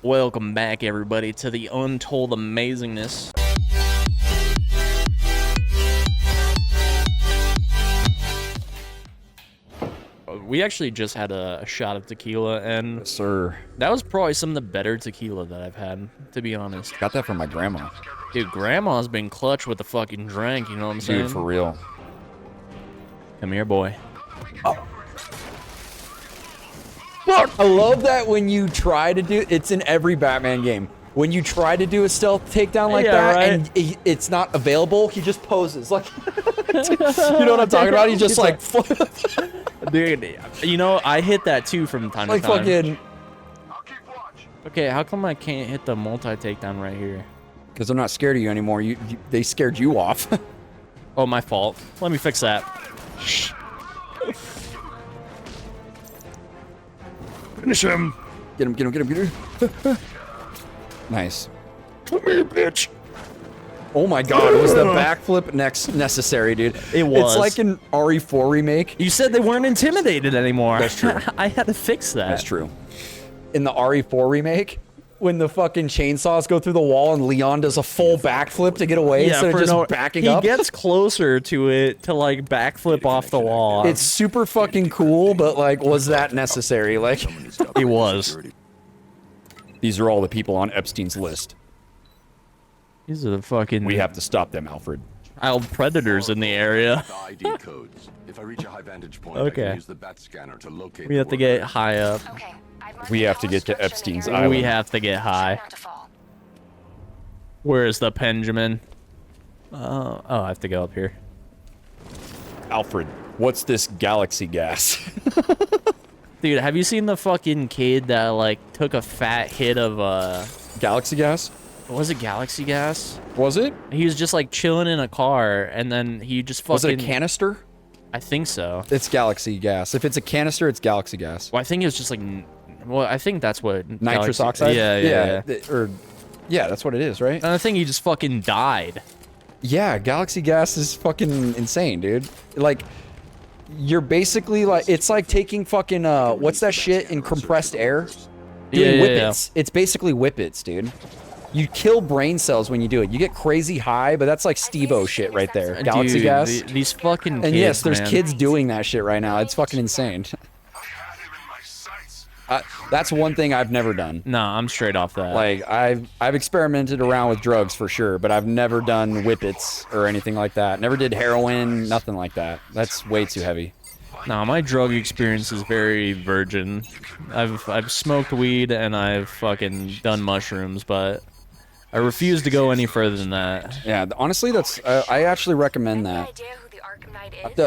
Welcome back, everybody, to the Untold Amazingness. We actually just had a shot of tequila, and Yes, sir. that was probably some of the better tequila that I've had, to be honest. Got that from my grandma. Dude, Grandma's been clutch with the fucking drink, you know what I'm saying? Dude, for real. Come here, boy. Oh. Fuck! I love that when you try to do... It's in every Batman game. When you try to do a stealth takedown like that, right? and it's not available, he just poses. Like, you know what I'm talking about? He's just like... Dude, you know, I hit that too from time to time. Like fucking... Okay, how come I can't hit the multi-takedown right here? Because they're not scared of you anymore. They scared you off. Oh, my fault. Let me fix that. Finish him. Get him, get him, get him, get him. Nice. Come here, bitch. Oh my god, was the backflip necessary, dude? It was. It's like an RE4 remake. You said they weren't intimidated anymore. That's true. I had to fix that. That's true. In the RE4 remake, when the fucking chainsaws go through the wall and Leon does a full backflip to get away instead of just backing up. He gets closer to it to like backflip off the wall. It's super fucking cool, but like, was that necessary? Like, it was. These are all the people on Epstein's list. These are the fucking... We have to stop them, Alfred. Wild predators in the area. ID codes. If I reach a high vantage point, I Okay. can use the bat scanner to locate We have to get high up. Okay, We have to get to Epstein's area. Island. We have to get high. Not to fall. Where is the Benjamin? Oh, I have to go up here. Alfred, what's this galaxy gas? Dude, have you seen the fucking kid that like took a fat hit of Galaxy gas? was it galaxy gas? Was it? He was just like chilling in a car and then he just fucking... Was it a canister? I think so. It's galaxy gas. If it's a canister, it's galaxy gas. Well, I think it was just like... Well, I think that's what... Nitrous oxide? Yeah. Yeah, that's what it is, right? And I think he just fucking died. Yeah, galaxy gas is fucking insane, dude. Like, you're basically like... It's like taking fucking, what's that shit in compressed air? Doing whippets. It's basically whippets, dude. You kill brain cells when you do it. You get crazy high, but that's like Steve-O shit right there. Galaxy Dude, gas. These fucking kids, And yes, there's man. kids doing that shit right now. It's fucking insane. That's one thing I've never done. Nah, I'm straight off that. Like, I've experimented around with drugs for sure, but I've never done whippets or anything like that. Never did heroin, nothing like that. That's way too heavy. Nah, my drug experience is very virgin. I've smoked weed and I've fucking done mushrooms, but I refuse to go any further than that. Yeah, honestly, that's I actually recommend that.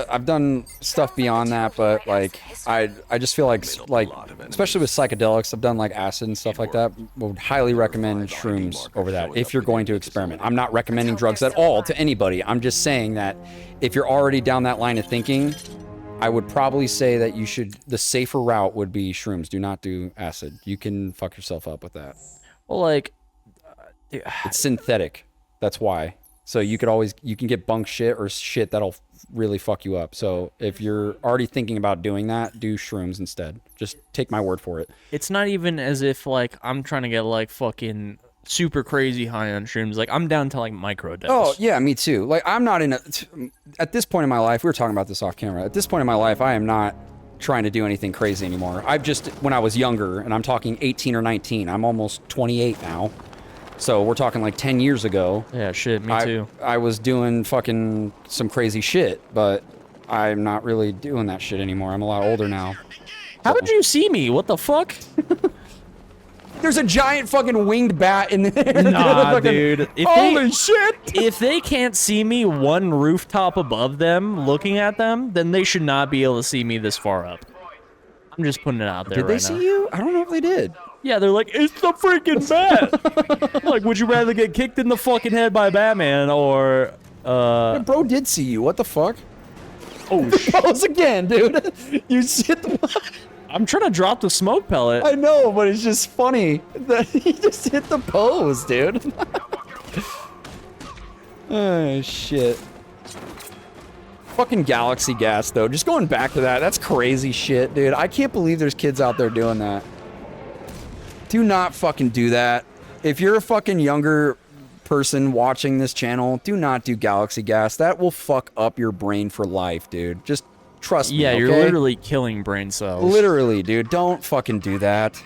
I've done stuff beyond that, but like I just feel like especially with psychedelics, I've done like acid and stuff like that. Would highly recommend shrooms over that if you're going to experiment. I'm not recommending drugs at all to anybody. I'm just saying that if you're already down that line of thinking, I would probably say that you should. The safer route would be shrooms. Do not do acid. You can fuck yourself up with that. Well, like, It's synthetic. That's why. So you can get bunk shit or shit that'll really fuck you up. So if you're already thinking about doing that, do shrooms instead. Just take my word for it. it's not even as if like I'm trying to get like fucking super crazy high on shrooms. Like I'm down to like microdose. Oh yeah, me too. Like I'm not at this point in my life, we were talking about this off camera. At this point in my life, I am not trying to do anything crazy anymore. I've just, when I was younger, and I'm talking 18 or 19, I'm almost 28 now. So we're talking like 10 years ago. Yeah, shit, me too. I was doing fucking some crazy shit, but I'm not really doing that shit anymore. I'm a lot older now. How did you see me? What the fuck? There's a giant fucking winged bat in there. Nah, fucking, dude. Holy shit! If they can't see me one rooftop above them, looking at them, then they should not be able to see me this far up. I'm just putting it out there Did they right see now. you? I don't know if they did. Yeah, they're like, it's the freaking bat! Like, would you rather get kicked in the fucking head by Batman or, Yeah, bro did see you. What the fuck? Oh, Pose again, dude. You hit the... I'm trying to drop the smoke pellet. I know, but it's just funny that he just hit the pose, dude. Oh, shit. Fucking galaxy gas, though. Just going back to that, that's crazy shit, dude. I can't believe there's kids out there doing that. Do not fucking do that. If you're a fucking younger person watching this channel, do not do galaxy gas. That will fuck up your brain for life, dude. Just trust me, Yeah, okay? you're literally killing brain cells. Literally, dude. Don't fucking do that.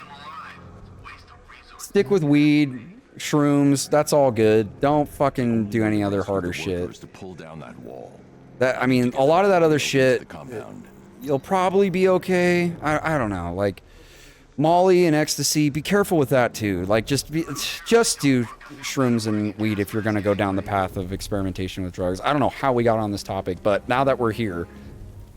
Stick with weed, shrooms. That's all good. Don't fucking do any other harder shit. To pull down that wall. That, I mean, a lot of that other shit, The compound. you'll probably be okay. I don't know. Like, Molly and ecstasy, be careful with that too. Like, just do shrooms and weed if you're gonna go down the path of experimentation with drugs. I don't know how we got on this topic, but now that we're here,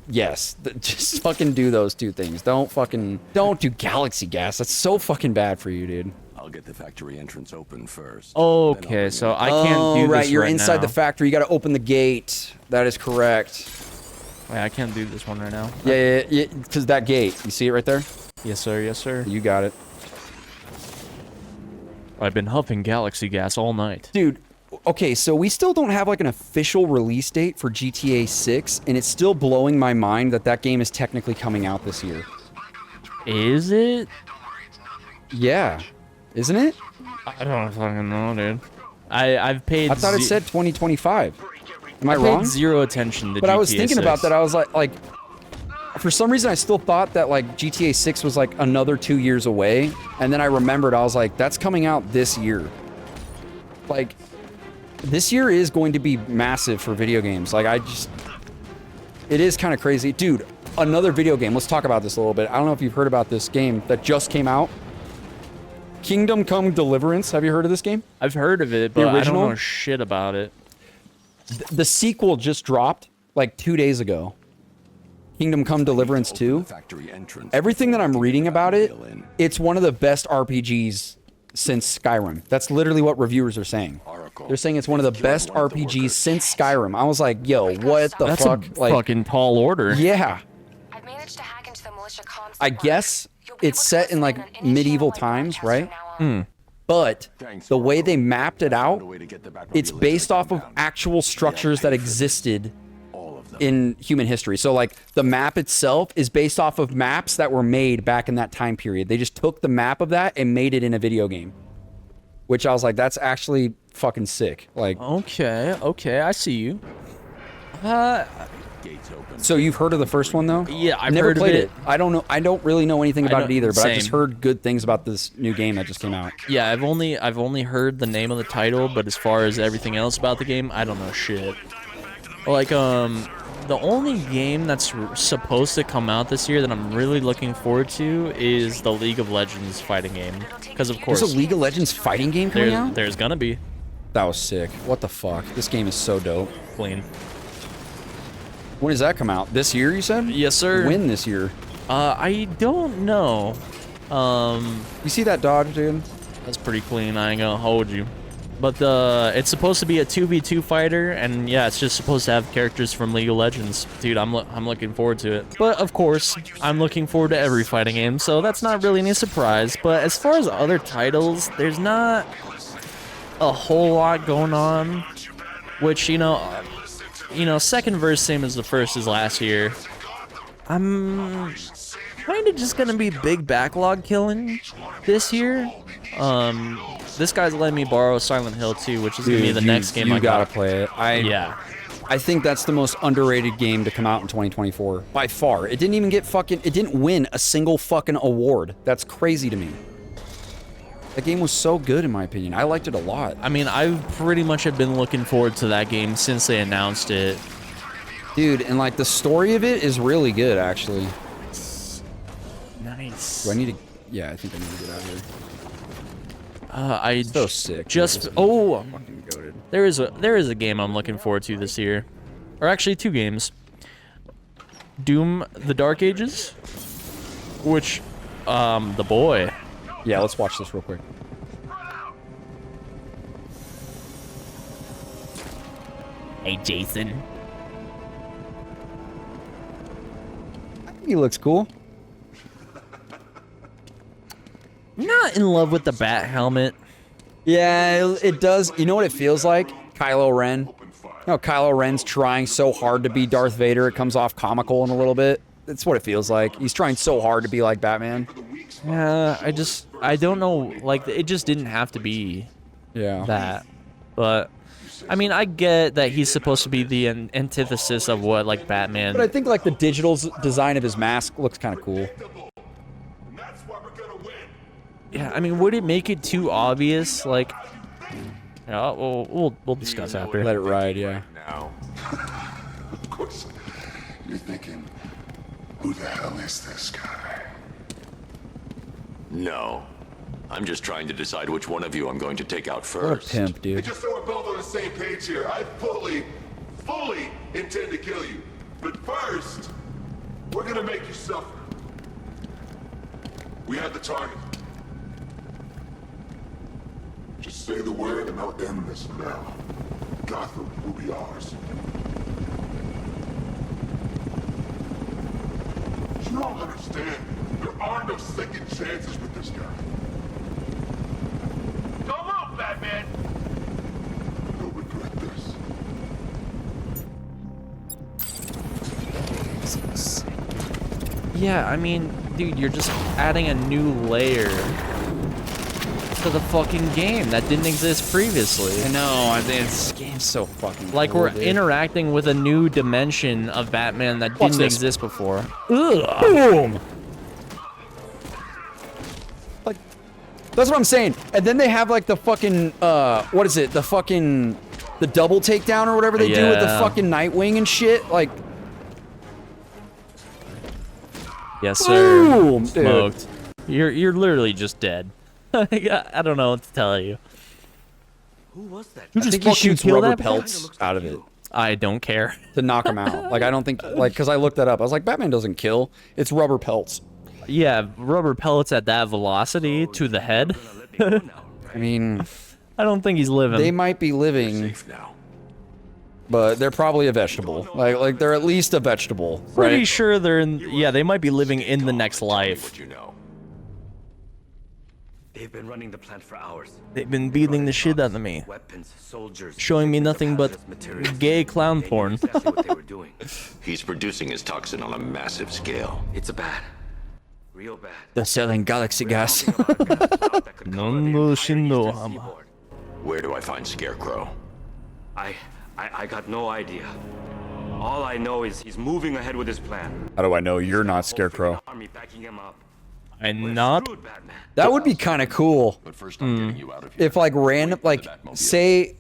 yes, just fucking do those two things. Don't do galaxy gas. That's so fucking bad for you, dude. I'll get the factory entrance open first. Okay, so I can't do this right, you're right inside now. the factory. You got to open the gate. That is correct. Wait, I can't do this one right now. Yeah, because that gate. You see it right there? Yes, sir. Yes, sir. You got it. I've been huffing galaxy gas all night. Dude, okay, so we still don't have like an official release date for GTA 6, and it's still blowing my mind that that game is technically coming out this year. Is it? Yeah. Isn't it? I don't fucking know, dude. I've paid. I thought it said 2025. Am I I wrong? paid zero attention to But GTA I was thinking 6. about that. I was like, for some reason, I still thought that like GTA 6 was like another 2 years away, and then I remembered I was like, that's coming out this year. Like, this year is going to be massive for video games. Like, it is kind of crazy, dude. Another video game. Let's talk about this a little bit. I don't know if you've heard about this game that just came out. Kingdom Come Deliverance. Have you heard of this game? I've heard of it, but I don't original? know shit about it. The sequel just dropped like 2 days ago. Kingdom Come Deliverance 2. Factory entrance. Everything that I'm reading about it, it's one of the best RPGs since Skyrim. That's literally what reviewers are saying. They're saying it's one of the best RPGs since Skyrim. I was like, yo, what the That's fuck? a fucking tall order. Yeah. I've managed to hack into the militia comms I department. guess You'll be it's able to set in listen like on any medieval channel I times, broadcast right? from now on. But Thanks, the way Oracle. they mapped it out, Found a way to get the back it's population based off of compound. actual structures that existed All of them. in human history. So like the map itself is based off of maps that were made back in that time period. They just took the map of that and made it in a video game. Which I was like, that's actually fucking sick. Like, Okay, I see you. Gates open. so you've heard of the first one though? Yeah, I've never heard of played it. it. I don't know. I don't really know anything about it don't- either, but I just same. heard good things about this new game that just came out. Yeah, I've only heard the name of the title, but as far as everything else about the game, I don't know shit. Like the only game that's supposed to come out this year that I'm really looking forward to is the League of Legends fighting game, because of course There's a League of Legends fighting game coming out? there's gonna be That was sick. What the fuck? This game is so dope. clean. When does that come out? This year, you said? Yes, sir. When this year? I don't know. You see that dodge, dude? That's pretty clean. I ain't gonna hold you. But it's supposed to be a 2v2 fighter, and yeah, it's just supposed to have characters from League of Legends. Dude, I'm looking forward to it. But of course, I'm looking forward to every fighting game, so that's not really any surprise. But as far as other titles, there's not a whole lot going on, which, you know, second verse same as the first is last year. I'm kind of just gonna be big backlog killing this year. This guy's letting me borrow Silent Hill 2, which is gonna be the next game you I gotta got. play it. Yeah. I think that's the most underrated game to come out in 2024 by far. It didn't even get it didn't win a single fucking award. That's crazy to me. That game was so good in my opinion. I liked it a lot. I mean, I pretty much have been looking forward to that game since they announced it. Dude, and like the story of it is really good actually. Nice. Do I need to yeah, I think I need to get out of here. I So sick. just This oh, fucking goated. there is a game I'm looking forward to this year, or actually two games. Doom: The Dark Ages, which the boy. Yeah, let's watch this real quick. Hey, Jason. He looks cool. Not in love with the bat helmet. Yeah, it does. You know what it feels like? Kylo Ren. You know, Kylo Ren's trying so hard to be Darth Vader, it comes off comical in a little bit. That's what it feels like. He's trying so hard to be like Batman. Yeah, I don't know. Like, it just didn't have to be Yeah. that. But, I mean, I get that he's supposed to be the antithesis of what, like, Batman. But I think like the digital design of his mask looks kind of cool. Yeah, I mean, would it make it too obvious? Like, yeah, we'll discuss after. Let it ride, yeah. Now. Of course, you're thinking, who the hell is this guy? No. I'm just trying to decide which one of you I'm going to take out What a first. pimp, And dude. just so we're both on the same page here, I fully intend to kill you. But first, we're gonna make you suffer. We have the target. Just say the word and I'll end this now. Gotham will be ours. You don't understand. There are no second chances with this guy. Come on, Batman! You'll regret this. Yeah, I mean, dude, you're just adding a new layer to the fucking game that didn't exist previously. I know. I think this game's so fucking Like, cool, we're dude. interacting with a new dimension of Batman that Watch didn't this. exist before. Ugh. Boom. Like, that's what I'm saying. And then they have like the fucking what is it? The double takedown or whatever they do with the Yeah. fucking Nightwing and shit. Like, Yes, sir. boom, dude. Smoked. You're literally just dead. I don't know what to tell you. Who was that? You I just think he fucking shoots kill rubber that pelts out of it I don't care. to knock him out. Like, I don't think, like, because I looked that up. I was like, Batman doesn't kill. It's rubber pelts. Yeah, rubber pellets at that velocity to the head. I mean, I don't think he's living. they might be living, Safe now. but they're probably a vegetable. Like they're at least a vegetable, Pretty right? sure they're in. Yeah, they might be living in the next life. What you know. They've been running the plant for hours. They've been beating the shit out of me, Weapons, soldiers, showing me nothing but hazardous materials. gay clown They knew porn. exactly what they were doing. He's producing his toxin on a massive scale. It's bad. Real bad. They're selling galaxy gas. Nondo Shindo Hama. Where do I find Scarecrow? I got no idea. All I know is he's moving ahead with his plan. How do I know you're not Scarecrow? Army backing him up. I'm We're not. screwed, Batman. That would be kind of cool But first, I'm getting you out of here. if, like, random, like, say,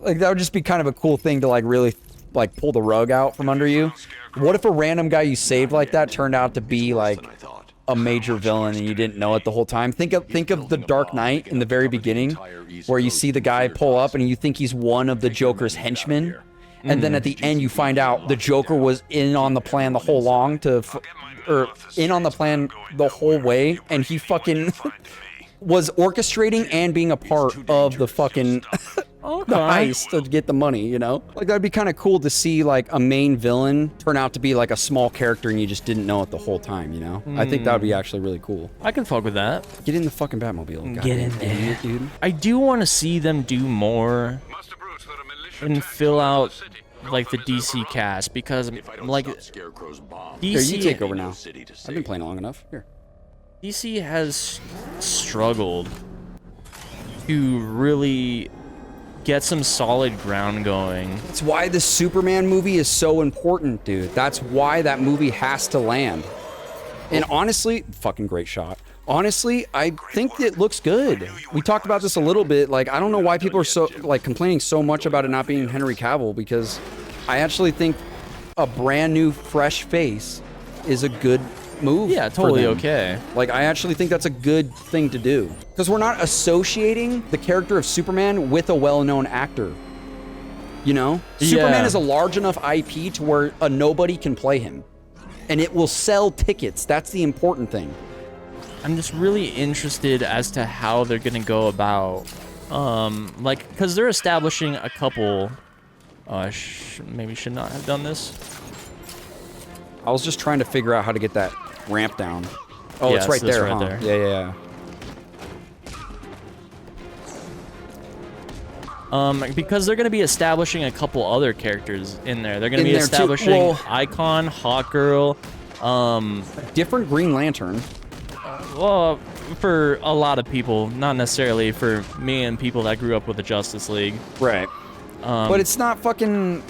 like, that would just be kind of a cool thing to, like, really, like, pull the rug out from under you. What if a random guy you saved like that turned out to be, like, Than I thought. a major villain and you didn't know it the whole time? Think of the Dark Knight in the very beginning, where you see the guy pull up and you think he's one of the Joker's henchmen, and then at the end you find out the Joker was in on the plan the whole long or in on the plan the whole way, and he fucking was orchestrating and being a part of the fucking the heist to get the money, you know? Like, that'd be kind of cool to see, like, a main villain turn out to be, like, a small character and you just didn't know it the whole time, you know? I think that would be actually really cool. I can fuck with that. Get in the fucking Batmobile. Get in goddamn there. idiot, dude. I do want to see them do more and fill out like the DC cast because If I don't like stop Scarecrow's bomb, Here, you DC take over now. city to I've save. been playing long enough. Here. DC has struggled to really get some solid ground going. That's why the Superman movie is so important, dude. That's why that movie has to land. And honestly, fucking great shot. Honestly, I think it looks good. We talked about this a little bit. Like, I don't know why people are so, like, complaining so much about it not being Henry Cavill, because I actually think a brand new, fresh face is a good move. Yeah, for totally them. okay. Like, I actually think that's a good thing to do. Because we're not associating the character of Superman with a well-known actor. You know? Superman Yeah. is a large enough IP to where a nobody can play him. And it will sell tickets. That's the important thing. I'm just really interested as to how they're gonna go about, like, because they're establishing a couple. Maybe should not have done this. I was just trying to figure out how to get that ramp down. Oh, Yeah, it's right it's there, right huh? there. Yeah. Because they're gonna be establishing a couple other characters in there. They're gonna In be there too. establishing Well- Icon, Hawkgirl, Different Green Lantern. Well, for a lot of people, not necessarily for me and people that grew up with the Justice League. Right. But it's not fucking...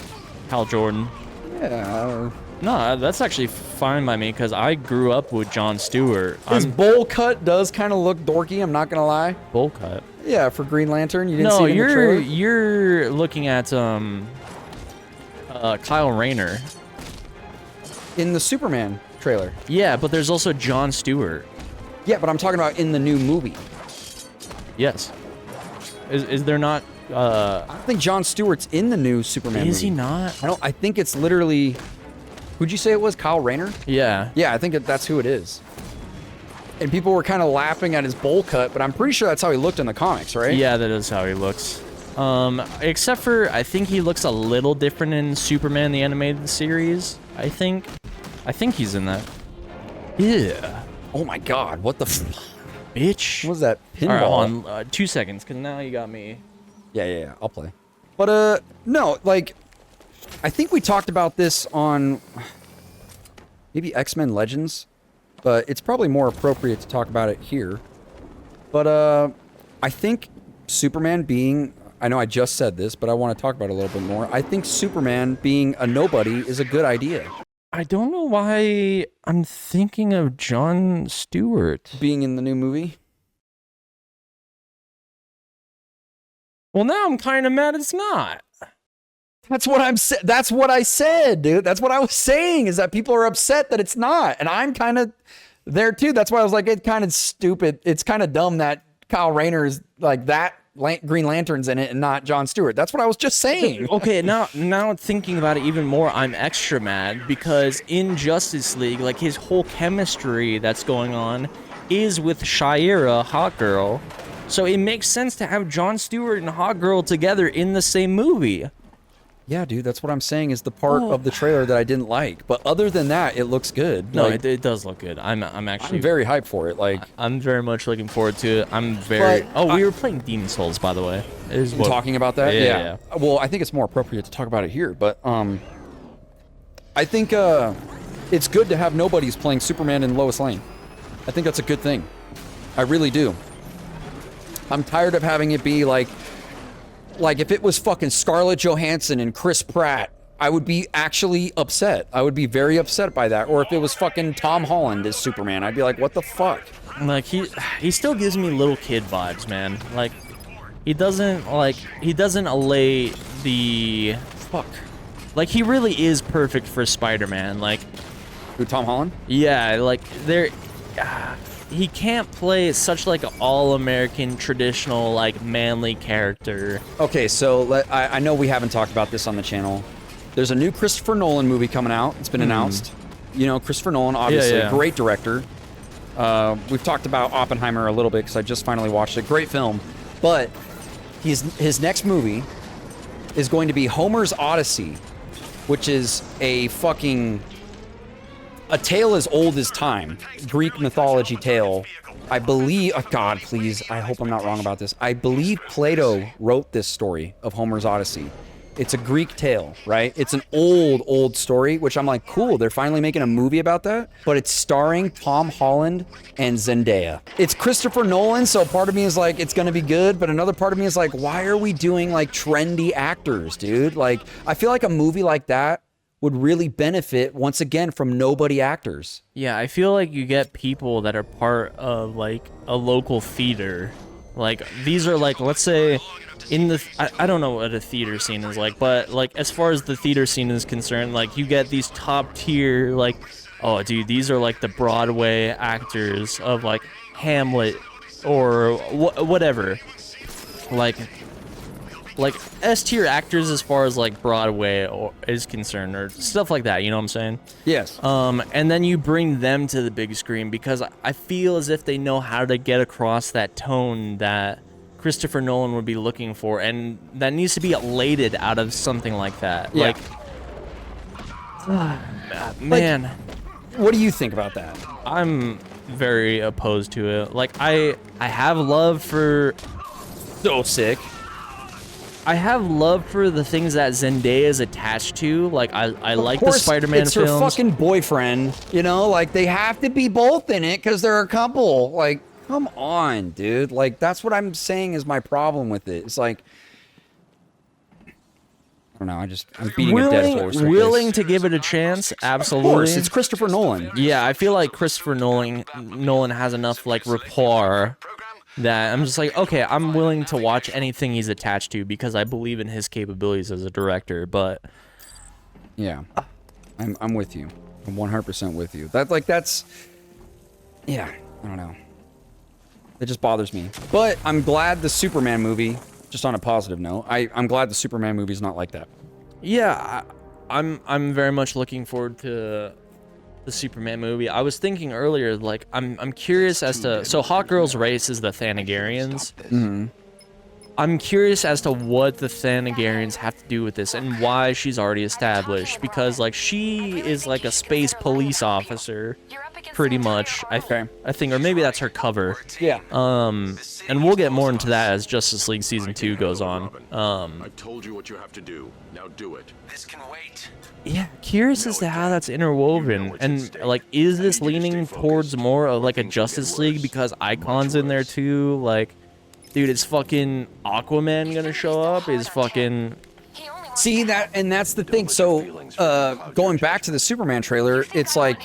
Hal Jordan. Yeah. No, that's actually fine by me because I grew up with Jon Stewart. His bowl cut does kind of look dorky, I'm not gonna lie. Bowl cut. Yeah, for Green Lantern, you didn't see it in the trailer? You're looking at Kyle Rayner. In the Superman trailer. Yeah, but there's also Jon Stewart. Yeah, but I'm talking about in the new movie. Yes. Is there not? I think Jon Stewart's in the new Superman Is movie. he not? I think it's literally... Who'd you say it was? Kyle Rayner? Yeah. Yeah, I think that's who it is. And people were kind of laughing at his bowl cut, but I'm pretty sure that's how he looked in the comics, right? Yeah, that is how he looks. Except for, I think he looks a little different in Superman the Animated Series, I think. I think he's in that. Yeah. Oh my god, what the Bitch. What was that? Pinball? All right, hold on, 2 seconds, because now you got me. Yeah, I'll play. But, no, like, I think we talked about this on maybe X-Men Legends, but it's probably more appropriate to talk about it here. But, I think Superman being, I know I just said this, but I want to talk about it a little bit more. I think Superman being a nobody is a good idea. I don't know why I'm thinking of Jon Stewart. Being in the new movie? Well, now I'm kind of mad it's not. That's what that's what I said, dude. That's what I was saying, is that people are upset that it's not. And I'm kind of there too. That's why I was like, it's kind of stupid. It's kind of dumb that Kyle Rayner is like that Green Lantern's in it and not Jon Stewart. That's what I was just saying. Okay, now thinking about it even more, I'm extra mad because in Justice League, like his whole chemistry that's going on is with Shira, Hot Girl. So it makes sense to have Jon Stewart and Hot Girl together in the same movie. Yeah, dude, that's what I'm saying is the part of the trailer that I didn't like. But other than that, it looks good. No, like, it does look good. I'm actually very hyped for it. Like, I'm very much looking forward to it. I'm very. We were playing Demon Souls, by the way. Talking about that? Yeah. Well, I think it's more appropriate to talk about it here. But I think it's good to have nobodies playing Superman and Lois Lane. I think that's a good thing. I really do. I'm tired of having it be like if it was fucking Scarlett Johansson and Chris Pratt, I would be actually upset. I would be very upset by that. Or if it was fucking Tom Holland as Superman, I'd be like, what the fuck? Like he still gives me little kid vibes, man. Like he doesn't allay the fuck. Like he really is perfect for Spider-Man. Like who, Tom Holland? Yeah, like he can't play such like an all-American traditional like manly character. Okay, so I know we haven't talked about this on the channel. There's a new Christopher Nolan movie coming out. It's been announced. You know, Christopher Nolan, obviously, great director. We've talked about Oppenheimer a little bit because I just finally watched it. Great film. But his next movie is going to be Homer's Odyssey, which is a tale as old as time. Greek mythology tale. I believe, oh God, please, I hope I'm not wrong about this. I believe Plato wrote this story of Homer's Odyssey. It's a Greek tale, right? It's an old story, which I'm like, cool, they're finally making a movie about that. But it's starring Tom Holland and Zendaya. It's Christopher Nolan, so part of me is like, it's gonna be good, but another part of me is like, why are we doing like trendy actors, dude? Like, I feel like a movie like that would really benefit, once again, from nobody actors. Yeah, I feel like you get people that are part of, like, a local theater. Like, these are, like, let's say, in the... I don't know what a theater scene is like, but, like, as far as the theater scene is concerned, like, you get these top-tier, like, oh, dude, these are, like, the Broadway actors of, like, Hamlet or whatever. Like S-tier actors as far as like Broadway is concerned or stuff like that, you know what I'm saying? Yes. And then you bring them to the big screen because I feel as if they know how to get across that tone that Christopher Nolan would be looking for, and that needs to be elated out of something like that. Yeah. Man. What do you think about that? I'm very opposed to it. Like I have love for So sick. I have love for the things that Zendaya is attached to. Like I like the course, Spider-Man it's films. her fucking boyfriend, you know, like they have to be both in it because they're a couple. Like, come on, dude. Like, that's what I'm saying is my problem with it. It's like, I don't know. I'm beating a dead horse. with willing this. to give it a chance. Of Absolutely. course, it's Christopher Nolan. Yeah, I feel like Christopher Nolan has enough like rapport that I'm just like, okay, I'm willing to watch anything he's attached to because I believe in his capabilities as a director. But Yeah, I'm with you. I'm 100% with you. Yeah, I don't know. It just bothers me. But I'm glad the Superman movie, just on a positive note, I'm glad the Superman movie is not like that. yeah, I'm very much looking forward to the Superman movie. I was thinking earlier, like I'm curious as to Hot Girl's race is the Thanagarians. I'm curious as to what the Thanagarians have to do with this and why she's already established, because like she is like a space police officer, pretty much. I think, or maybe that's her cover. Yeah. And we'll get more into that as Justice League Season 2 goes on. I've told you what you have to do. Now do it. This can wait. Yeah, curious as to how that's interwoven, and like, is this leaning towards more of like a Justice League because Icon's in there too? Like, dude, is fucking Aquaman gonna show up? Is fucking See that, and that's the thing. So, going back to the Superman trailer, it's like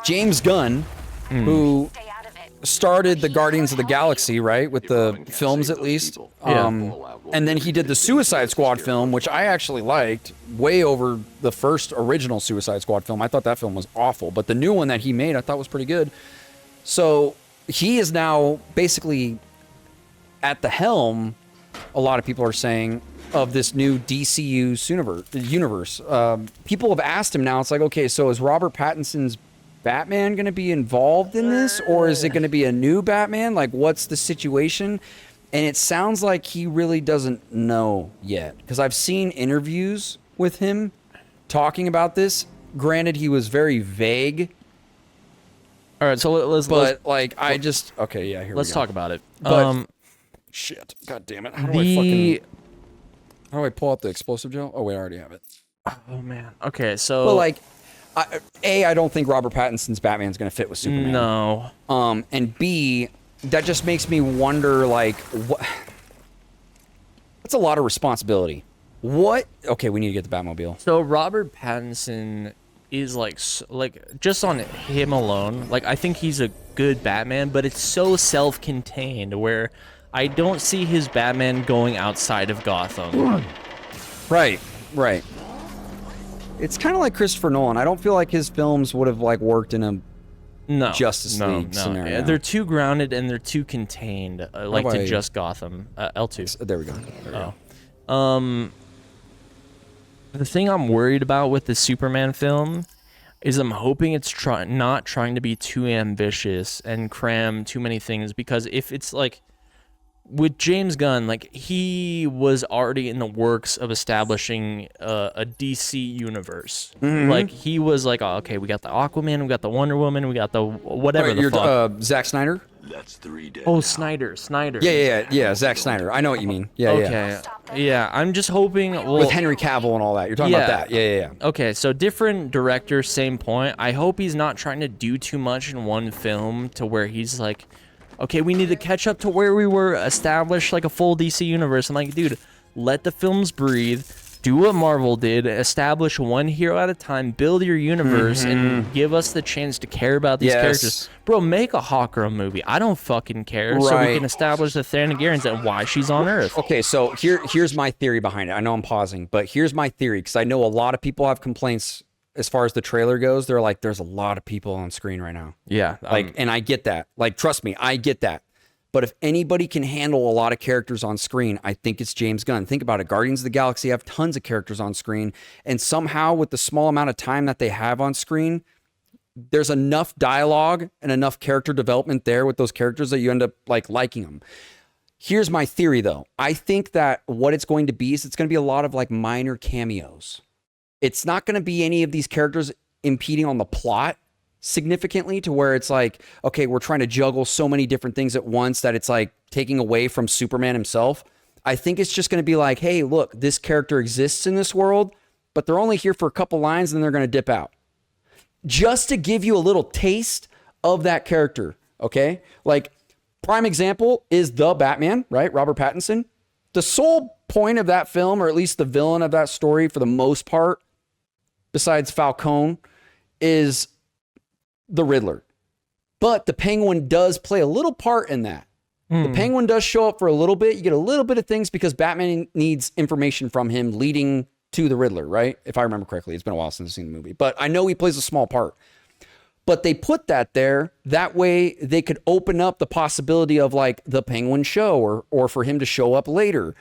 James Gunn, who started the Guardians of the Galaxy, right, with the films at least. And then he did the Suicide Squad film, which I actually liked way over the first original Suicide Squad film. I thought that film was awful, but the new one that he made, I thought was pretty good. So he is now basically at the helm, a lot of people are saying, of this new DCU universe. People have asked him now, it's like, okay, so is Robert Pattinson's Batman going to be involved in this, or is it going to be a new Batman? Like, what's the situation? And it sounds like he really doesn't know yet, because I've seen interviews with him talking about this. Granted, he was very vague. all right. So let's Okay, yeah, here we let's go. talk about it. But- Shit, god damn it. How do I pull out the explosive gel? Oh wait, I already have it. Oh man. Okay, so But like, I don't think Robert Pattinson's Batman's gonna fit with Superman. no. And B, that just makes me wonder, like, what? That's a lot of responsibility. What? Okay, we need to get the Batmobile. So Robert Pattinson is like just on him alone, like I think he's a good Batman, but it's so self-contained where I don't see his Batman going outside of Gotham. Right. It's kind of like Christopher Nolan. I don't feel like his films would have like worked in a Justice League scenario. Yeah, they're too grounded and they're too contained, like to I- just Gotham. L2. There we go. The thing I'm worried about with the Superman film is I'm hoping it's not trying to be too ambitious and cram too many things, because if it's like with James Gunn, like he was already in the works of establishing a DC universe. Like he was like, oh, okay, we got the Aquaman, we got the Wonder Woman, we got the whatever Wait, the you're fuck. Zack Snyder? That's 3 dead. Oh, now. Snyder. Yeah, Zack Snyder. I know what you mean. Yeah, yeah. Okay. Yeah, I'm just hoping. Well, With Henry Cavill and all that. You're talking about Yeah. that. Yeah. Okay, so different director, same point. I hope he's not trying to do too much in one film to where he's like, okay, we need to catch up to where we were, establish like a full DC universe. I'm like, dude, let the films breathe. Do what Marvel did, establish one hero at a time, build your universe, and give us the chance to care about these characters. Bro, make a Hawkgirl movie. I don't fucking care. So we Right. can establish the Thanagarians and why she's on Earth. Okay, so here's my theory behind it. I know I'm pausing, but here's my theory, because I know a lot of people have complaints as far as the trailer goes. They're like, there's a lot of people on screen right now. Yeah. Like, and I get that. Like, trust me, I get that. But if anybody can handle a lot of characters on screen, I think it's James Gunn. Think about it. Guardians of the Galaxy have tons of characters on screen. And somehow, with the small amount of time that they have on screen, there's enough dialogue and enough character development there with those characters that you end up like liking them. Here's my theory, though. I think that what it's going to be is it's going to be a lot of like minor cameos. It's not going to be any of these characters impeding on the plot significantly to where it's like, okay, we're trying to juggle so many different things at once that it's like taking away from Superman himself. I think it's just going to be like, hey, look, this character exists in this world, but they're only here for a couple lines and then they're going to dip out. Just to give you a little taste of that character, okay? Like, prime example is The Batman, right? Robert Pattinson. The sole point of that film, or at least the villain of that story for the most part, besides Falcone, is the Riddler. But the Penguin does play a little part in that. The Penguin does show up for a little bit. You get a little bit of things because Batman needs information from him leading to the Riddler, right? If I remember correctly. It's been a while since I've seen the movie. But I know he plays a small part. But they put that there. That way they could open up the possibility of like the Penguin show or for him to show up later.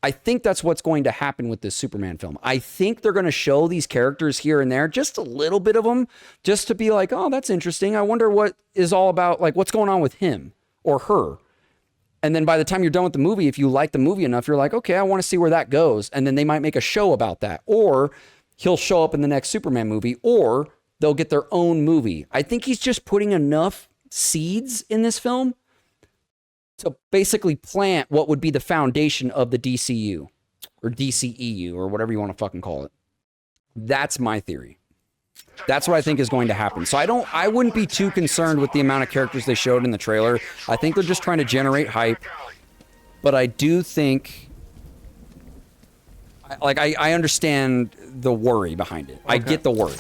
I think that's what's going to happen with this Superman film. I think they're going to show these characters here and there, just a little bit of them, just to be like, oh, that's interesting. I wonder what is all about, like what's going on with him or her. And then by the time you're done with the movie, if you like the movie enough, you're like, okay, I want to see where that goes. And then they might make a show about that. Or he'll show up in the next Superman movie, or they'll get their own movie. I think he's just putting enough seeds in this film to basically plant what would be the foundation of the DCU or DCEU or whatever you want to fucking call it. That's my theory. That's what I think is going to happen. So I wouldn't be too concerned with the amount of characters they showed in the trailer. I think they're just trying to generate hype. But I do think, like, I understand the worry behind it. Okay. I get the worry.